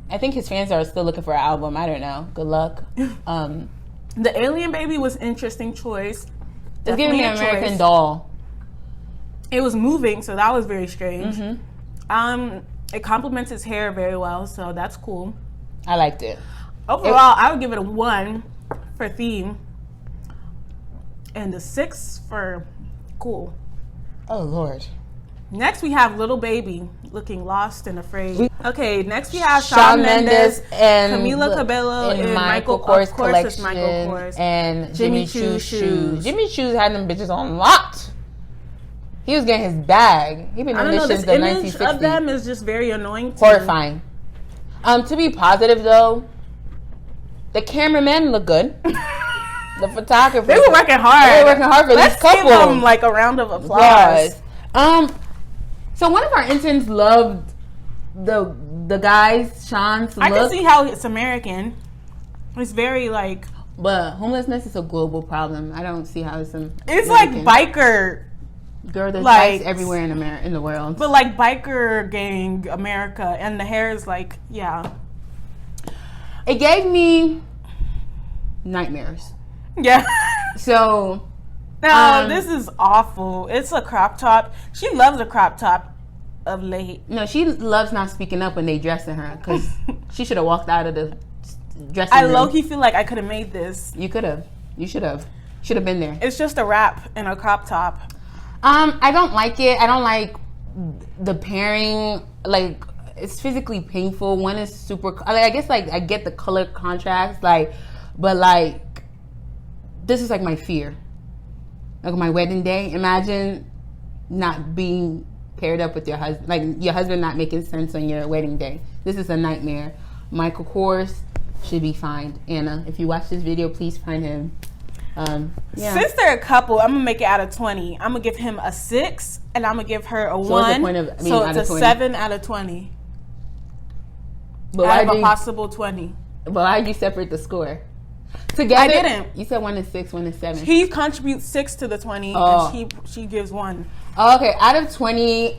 I think his fans are still looking for an album. I don't know. Good luck. The alien baby was interesting choice. It's giving me an American Doll. It was moving, so that was very strange. Mm-hmm. It complements his hair very well, so that's cool. I liked it. Overall, I would give it a 1 for theme and a 6 for cool. Oh, Lord. Next, we have Little Baby looking lost and afraid. Okay, next we have Shawn Mendes and Camila Cabello and Michael Kors. Of course, it's Michael Kors. And Jimmy Choo shoes. Jimmy Choo's had them bitches on locked. He was getting his bag. He been I on don't know, this this since the image 1960s. of them is just very annoying to Horrifying. To be positive though, the cameramen look good. The photographers. They were working hard. They were working hard for Let's this couple. give them like a round of applause. So one of our interns loved the guys, Sean's look. I can see how it's American. It's very like. But homelessness is a global problem. I don't see how it's It's like biker. Girl, there's like, bikes everywhere in the world. But like biker gang America, and the hair is like, yeah. It gave me nightmares. Yeah. So. No, this is awful. It's a crop top. She loves a crop top of late. No, she loves not speaking up when they dressing her, because she should have walked out of the dressing room. I low-key feel like I could have made this. You could have. You should have. Should have been there. It's just a wrap and a crop top. I don't like it. I don't like the pairing. Like, it's physically painful. One is super. Like, I guess like I get the color contrast. Like, but like, this is like my fear. Like my wedding day. Imagine not being paired up with your husband. Like your husband not making sense on your wedding day. This is a nightmare. Michael Kors should be fined. Anna, if you watch this video, please find him. Yeah. Since they're a couple, I'm gonna make it out of 20. I'm gonna give him a 6, and I'm gonna give her a 1. What's the point of being so out it's of a 20? 7 out of 20. But out of a possible 20. But why'd you separate the score? Together, I didn't. You said 1 is 6, 1 is 7. He contributes 6 to the 20, Oh. and she gives 1 Okay, out of 20,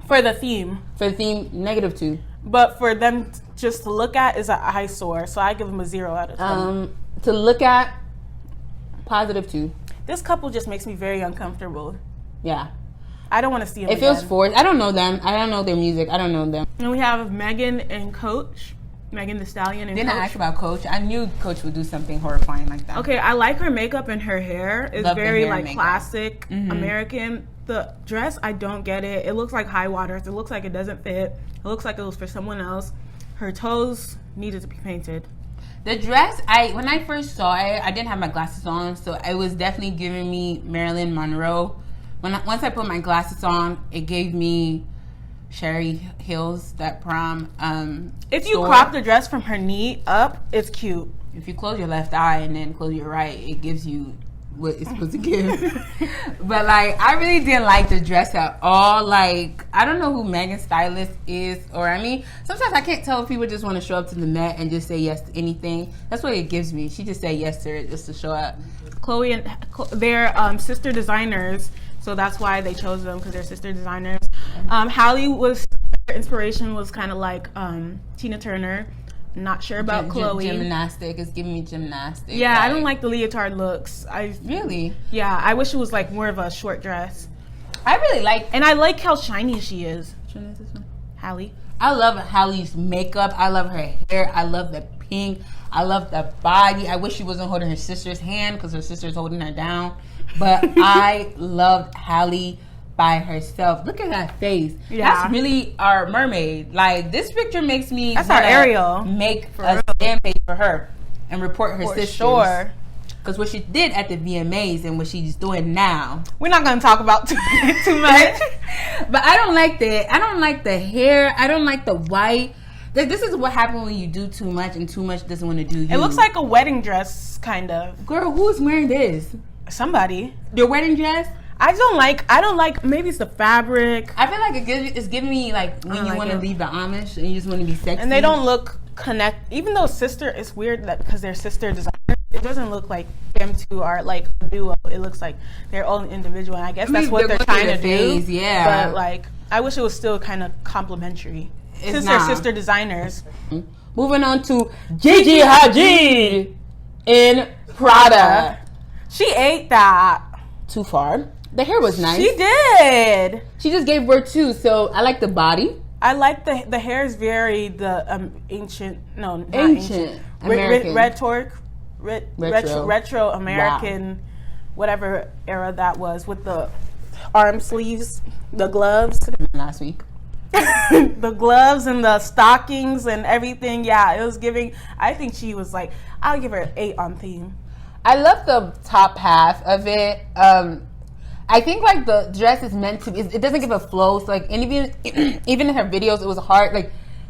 for the theme. for the theme, -2. But for them just to look at is an eyesore, so I give them a 0 out of 20. To look at, +2. This couple just makes me very uncomfortable. Yeah. I don't want to see them It feels again. forced. I don't know them. I don't know their music. I don't know them. And we have Megan and Coach. Megan Thee Stallion and Didn't I Coach. ask about Coach? I knew Coach would do something horrifying like that. Okay, I like her makeup and her hair. It's Love the very hair like and makeup. classic American. The dress, I don't get it. It looks like high waters. It looks like it doesn't fit. It looks like it was for someone else. Her toes needed to be painted. The dress, when I first saw it, I didn't have my glasses on, so it was definitely giving me Marilyn Monroe. Once I put my glasses on, it gave me Sherry Hills, that prom. If you crop the dress from her knee up, it's cute. If you close your left eye and then close your right, it gives you what it's supposed to give. But like, I really didn't like the dress at all. Like, I don't know who Megan's stylist is, or I mean, sometimes I can't tell if people just want to show up to the Met and just say yes to anything. That's what it gives me. She just said yes to it just to show up. Chloe and they're sister designers, so that's why they chose them, because they're sister designers. Hallie was, her inspiration was kind of like Tina Turner. Not sure about Chloe. Gymnastic. It's giving me gymnastic. Yeah, like, I don't like the leotard looks. Really? Yeah, I wish it was like more of a short dress. I really like, and I like how shiny she is. Which one is this one? Hallie. I love Hallie's makeup. I love her hair. I love the pink. I love the body. I wish she wasn't holding her sister's hand because her sister's holding her down. But I loved Hallie by herself. Look at that face. Yeah. That's really our mermaid. Like, this picture makes me that's our Ariel. Make a stand page for her and report her sisters. Sure. Because what she did at the VMAs and what she's doing now. We're not going to talk about too much. But I don't like that. I don't like the hair. I don't like the white. This is what happens when you do too much and too much doesn't want to do you. It looks like a wedding dress, kind of. Girl, who's wearing this? Somebody. Your wedding dress? I don't like, maybe it's the fabric. I feel like it's giving me like when you want to leave the Amish and you just want to be sexy. And they don't look even though sister, it's weird that because they're sister designers, it doesn't look like them two are like a duo. It looks like their own individual. And I guess that's what they're trying to do. Yeah. But like, I wish it was still kind of complimentary. Since they're sister designers. Moving on to Gigi Hadid in Prada. She ate that. Too far. The hair was nice. She did. She just gave birth too, so I like the body. I like the hair is very ancient. No, not ancient. American. Retro American, whatever era that was, with the arm sleeves, the gloves. Last week. The gloves and the stockings and everything. Yeah, it was giving. I think she was like, I'll give her an 8 on theme. I love the top half of it. I think like the dress is meant to. It doesn't give a flow. So like, and even in her videos, it was hard.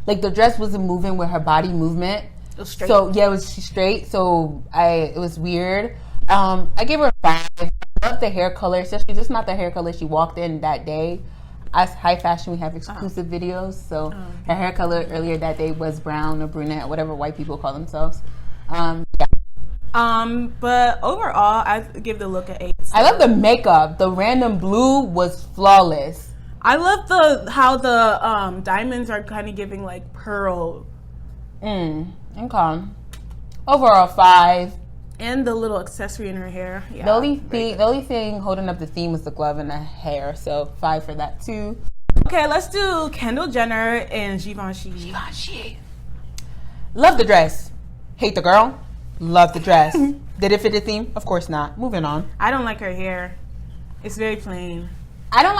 Like the dress wasn't moving with her body movement. It was straight. So yeah, it was straight. So it was weird. I gave her a 5. I love the hair color. Especially just not the hair color she walked in that day. As high fashion, we have exclusive videos. So her hair color earlier that day was brown or brunette, whatever white people call themselves. Yeah. But overall, I give the look an 8. I love the makeup. The random blue was flawless. I love how the diamonds are kind of giving like pearl. Okay. Overall 5. And the little accessory in her hair. Yeah, the only thing holding up the theme was the glove and the hair. So 5 for that too. Okay, let's do Kendall Jenner and Givenchy. Givenchy. Love the dress. Hate the girl. Love the dress. Did it fit the theme? Of course not. Moving on. I don't like her hair. It's very plain. I don't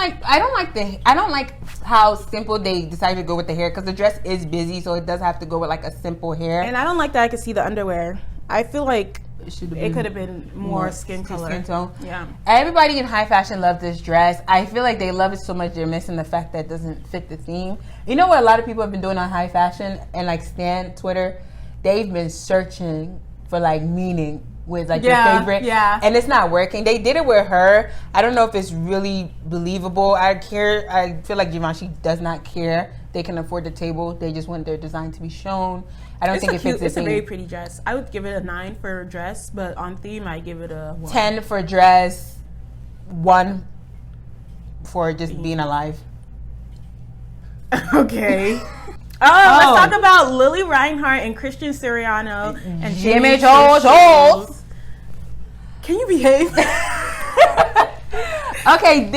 like how simple they decided to go with the hair, because the dress is busy, so it does have to go with like a simple hair. And I don't like that I could see the underwear. I feel like it could have been more skin color. Skin tone. Yeah. Everybody in high fashion loves this dress. I feel like they love it so much they're missing the fact that it doesn't fit the theme. You know what a lot of people have been doing on high fashion and like Stan Twitter? They've been searching for like meaning with like your favorite, and it's not working. They did it with her. I don't know if it's really believable. I feel like Givenchy does not care. They can afford the table. They just want their design to be shown. I don't think it fits the It's theme. a very pretty dress. I would give it a 9 for dress, but on theme I give it a 1. 10 for dress, 1 for just being alive. Okay. Let's talk about Lily Reinhart and Christian Siriano and Jimmy Jones. Can you behave? Okay,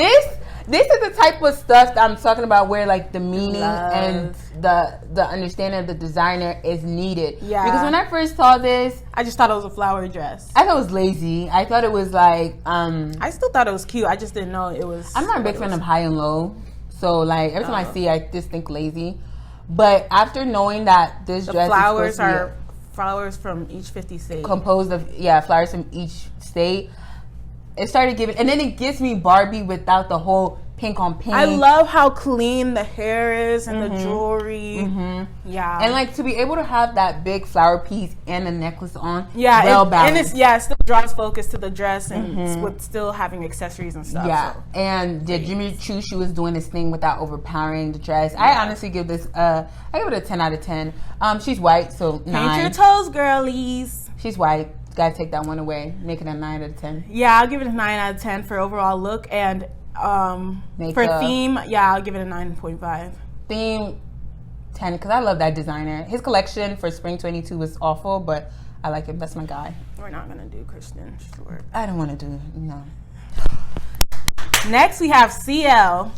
This is the type of stuff that I'm talking about, where like the meaning and the understanding of the designer is needed. Yeah. Because when I first saw this, I just thought it was a flower dress. I thought it was lazy. I thought it was like I still thought it was cute. I just didn't know it was. I'm not a big fan of high and low. So like every time I see, I just think lazy. But after knowing that this dress flowers is supposed to are flowers from each 50 states. composed of flowers from each state, it started giving, and then it gives me Barbie without the whole pink on pink. I love how clean the hair is and the jewelry. Yeah, and like to be able to have that big flower piece and a necklace on. Yeah, well and balanced. it still draws focus to the dress and with still having accessories and stuff. Yeah, so. and Jimmy Choo, she was doing this thing without overpowering the dress. I honestly give this I give it a 10 out of 10. She's white, so 9. Paint your toes, girlies. She's white. Gotta take that one away. Make it a 9 out of 10. Yeah, I'll give it a 9 out of 10 for overall look, and for theme, I'll give it a 9.5. Theme 10, because I love that designer. His collection for spring 22 was awful, but I like him. That's my guy. We're not gonna do Christian Stewart. I don't want to do no. Next we have CL.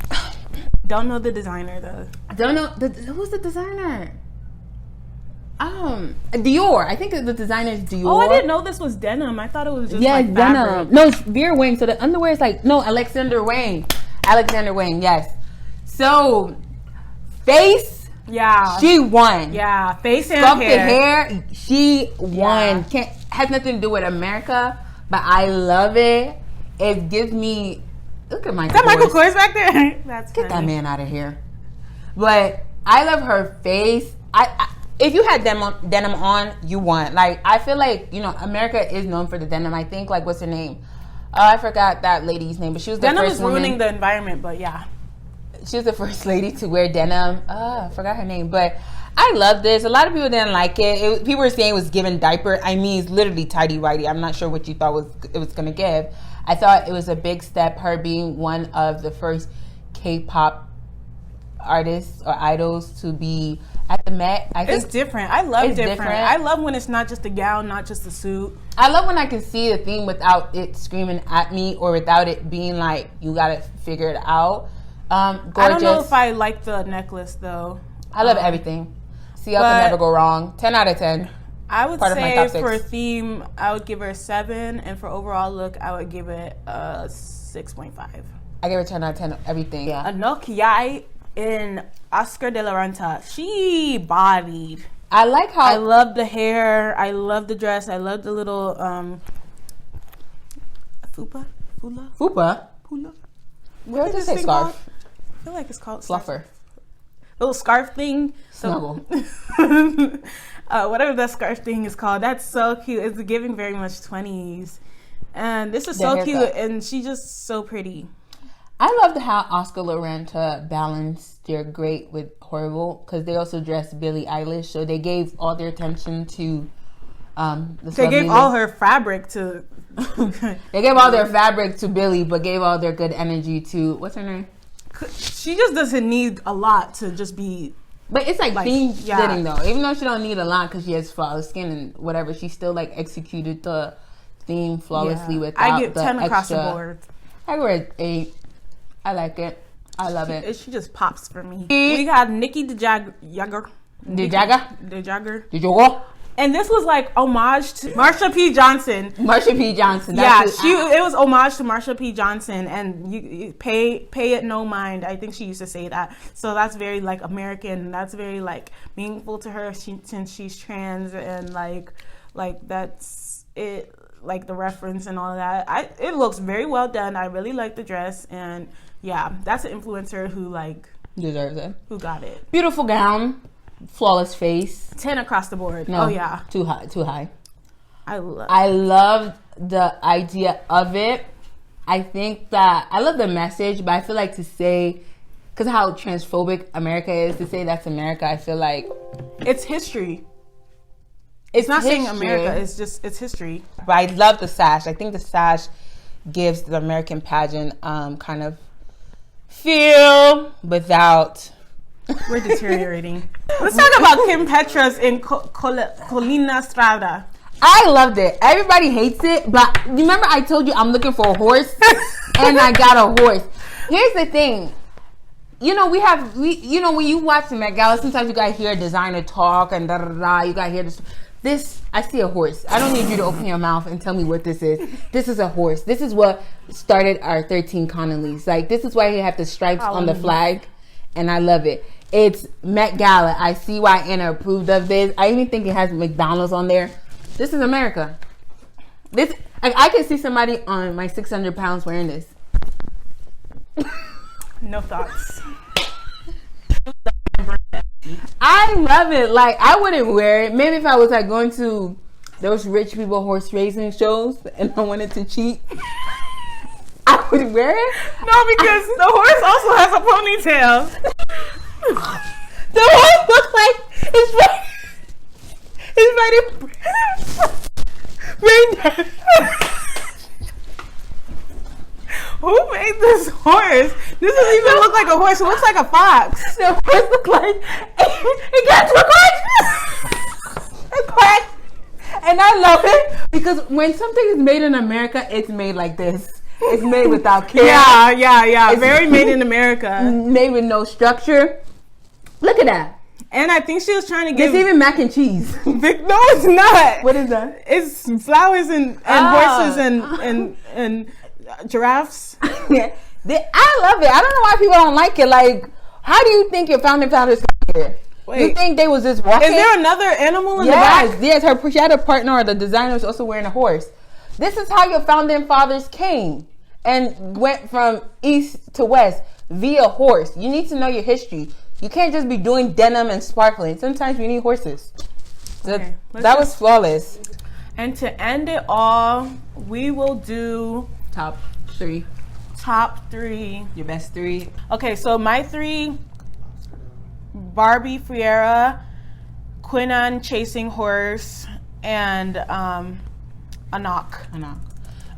Don't know the designer though. Don't know who's the designer. Dior. I think the designer is Dior. Oh, I didn't know this was denim. I thought it was just denim. fabric. No, it's Vera Wang. So the underwear is like Alexander Wang. Yes. So face. Yeah. She won. Yeah. Face and Sculpted hair. hair. She won. Has nothing to do with America, but I love it. It gives me. Look at Michael. Is that Michael Kors back there? That's Get funny. that man out of here. But I love her face. If you had denim on, you won. Like, I feel like, America is known for the denim. I think, like, what's her name? I forgot that lady's name, but she was the Denim first is woman. ruining the environment, but yeah. She was the first lady to wear denim. I forgot her name. But I love this. A lot of people didn't like it. People were saying it was giving diaper. I mean, it's literally tighty-whitey. I'm not sure what you thought it was going to give. I thought it was a big step, her being one of the first K-pop artists or idols to be at the Met. It's different. I love it's different. different. I love when it's not just a gown, not just a suit. I love when I can see a thing without it screaming at me or without it being like, you got to figure it out. Gorgeous. I don't know if I like the necklace, though. I love everything. CL can never go wrong. 10 out of 10. I would Part of my say top 6. for theme, I would give her a 7. And for overall look, I would give it a 6.5. I give her 10 out of 10 everything. Yeah. Anok Yai in Oscar de la Renta. She bodied. I like how... I love the hair. I love the dress. I love the little... Fupa? Fupa? Pula? What is does this it say thing scarf? called? I feel like it's called... Fluffer. Little scarf thing. Snuggle. Whatever that scarf thing is called. That's so cute. It's giving very much 20s. And this is The so haircut. cute. And she's just so pretty. I loved how Oscar Lorenta balanced their great with horrible, because they also dressed Billie Eilish, so they gave all their attention to They gave all her fabric to... They gave all their fabric to Billie, but gave all their good energy to... What's her name? She just doesn't need a lot to just be... But it's like theme yeah. fitting, though. Even though she don't need a lot because she has flawless skin and whatever, she still like executed the theme flawlessly without I get the 10 across extra. the board. I give her an 8. I like it. I love it. She just pops for me. We got Nikki DeJagger. DeJagger? And this was like homage to Marsha P. Johnson. Marsha P. Johnson. It was homage to Marsha P. Johnson, and you pay it no mind. I think she used to say that. So that's very like American. That's very like meaningful to her since she's trans, and like that's it. Like the reference and all of that. It looks very well done. I really like the dress, and yeah, that's an influencer who like deserves it. Who got it? Beautiful gown, flawless face. 10 across the board. No, oh yeah, too high. I love the idea of it. I think that I love the message, but I feel like to say, because how transphobic America is, to say that's America, I feel like it's history. It's not saying America. It's history. But I love the sash. I think the sash gives the American pageant kind of feel without. We're deteriorating. Let's talk about Kim Petras in Colina Strada. I loved it. Everybody hates it, but remember I told you I'm looking for a horse, and I got a horse. Here's the thing. You know, when you watch the Met Gala, sometimes you gotta hear a designer talk and da da da. You gotta hear this. I see a horse. I don't need you to open your mouth and tell me what this is. This is a horse. This is what started our 13 colonies. Like, this is why you have the stripes on the flag, and I love it. It's Met Gala. I see why Anna approved of this. I even think it has McDonald's on there. This is America. I can see somebody on my 600 pounds wearing this. No thoughts. I love it. Like, I wouldn't wear it. Maybe if I was like going to those rich people horse racing shows and I wanted to cheat, I would wear it. No, because the horse also has a ponytail. The horse looks like it's ready. Who made this horse? This doesn't even look like a horse. It looks like a fox. The horse looks like it gets quack. And I love it because when something is made in America, it's made like this. It's made without care. Yeah. It's very made in America. Made with no structure. Look at that. And I think she was trying to give... There's even mac and cheese. No, it's not. What is that? It's flowers and horses and giraffes. Yeah. I love it. I don't know why people don't like it. Like, how do you think your founding fathers got here? Wait. You think they was just walking? Is there another animal in the back? Yes, she had a partner, or the designer was also wearing a horse. This is how your founding fathers came and went from east to west via horse. You need to know your history. You can't just be doing denim and sparkling. Sometimes you need horses. Okay, that was flawless. And to end it all, we will do Top three. Your best three. Okay, so my three: Barbie Friera, Quinan Chasing Horse, and Anak.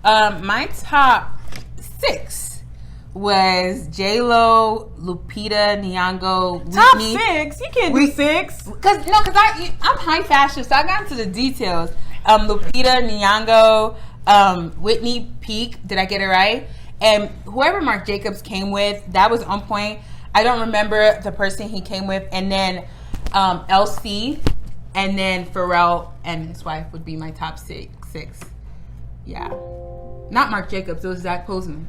My top 6 was J-Lo, Lupita Nyong'o, Top Whitney. 6? You can't do 6. Cause I'm high fashion, so I got into the details. Lupita Nyong'o, Whitney Peak. Did I get it right? And whoever Marc Jacobs came with, that was on point. I don't remember the person he came with. And then LC, and then Pharrell and his wife would be my top six. Yeah. Not Marc Jacobs, it was Zach Posman.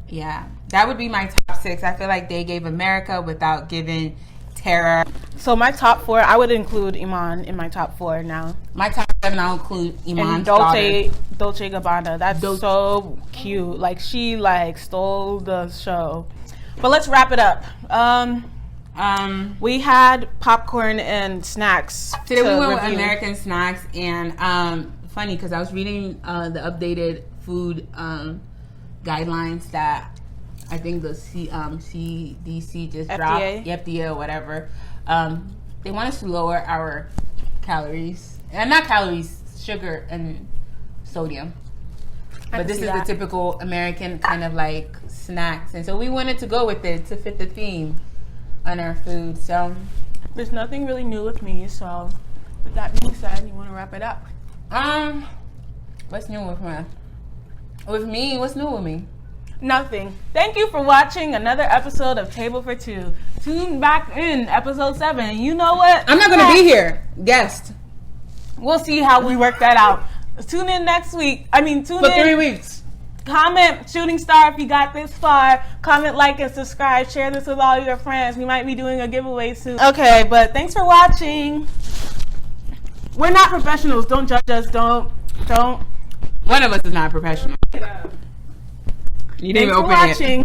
Yeah. That would be my top 6. I feel like they gave America without giving terror. So my top 4, I would include Iman in my top 4 now. My top 7, I'll include Iman's and Dolce Gabbana. That's so cute. Like, she stole the show. But let's wrap it up. We had popcorn and snacks. Today we went with American snacks, and funny because I was reading the updated food guidelines that I think the CDC just dropped, FDA or whatever. They want us to lower our calories, and not calories, sugar and sodium. But this is the typical American kind of like snacks, and so we wanted to go with it to fit the theme on our food. So there's nothing really new with me. So with that being said, you want to wrap it up? What's new with me? With me, what's new with me? Nothing. Thank you for watching another episode of Table for Two. Tune back in episode 7. You know what? I'm not going to be here. Guest. We'll see how we work that out. Tune in next week. Tune in. For 3 weeks. Comment, shooting star if you got this far. Comment, like, and subscribe. Share this with all your friends. We might be doing a giveaway soon. Okay, but thanks for watching. We're not professionals. Don't judge us. Don't. One of us is not professional. You didn't even open it. Thanks for watching.